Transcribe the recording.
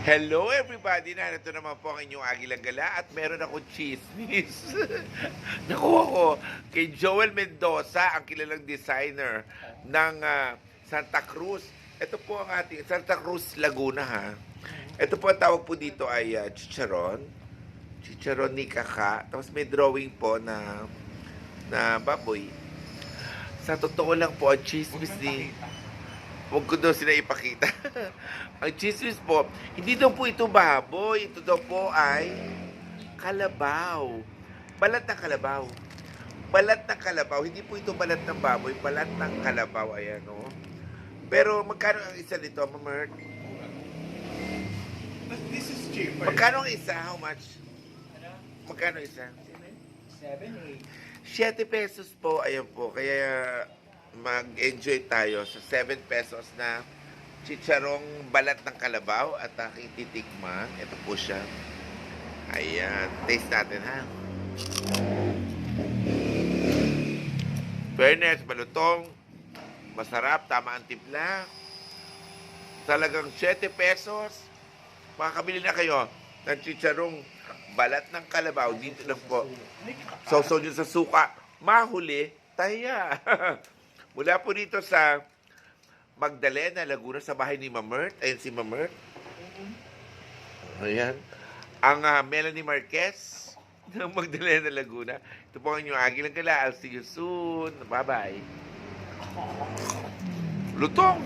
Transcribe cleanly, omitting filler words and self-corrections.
Hello everybody! Narito naman po ang inyong Agilang Gala at meron akong chismis. Nakuha ko kay Joel Mendoza, ang kilalang designer ng Santa Cruz. Ito po ang ating Santa Cruz, Laguna ha. Ito po ang tawag po dito ay chicharon. Chicharon ni Kaka. Tapos may drawing po na baboy. Sa totoo lang po, ang chismis ni... Huwag ko daw sila ipakita. Ang chismis po, hindi daw po ito baboy. Ito daw po ay kalabaw. Balat ng kalabaw. Balat ng kalabaw. Hindi po ito balat ng baboy. Balat ng kalabaw. Ayan, o. Pero magkano ang isa nito, Mamert? This is cheaper. Magkano ang isa? How much? Magkano isa? 7, 7 pesos po. Ayan po. Kaya mag-enjoy tayo sa 7 pesos na chicharong balat ng kalabaw at aking titikman. Ito po siya. Ayan. Taste natin, ha? Fairness, malutong, masarap, tama ang timpla. Talagang 7 pesos. Makakabili na kayo ng chicharong balat ng kalabaw. Dito lang po. Sausaw nyo sa suka. Mahuli, taya. Mula po dito sa Magdalena, Laguna, sa bahay ni Mamert. Ayan si Mamert. Ayan. Ang Melanie Marquez ng Magdalena, Laguna. Ito po ang inyong Agilang Gala. I'll see you soon. Bye-bye. Lutong!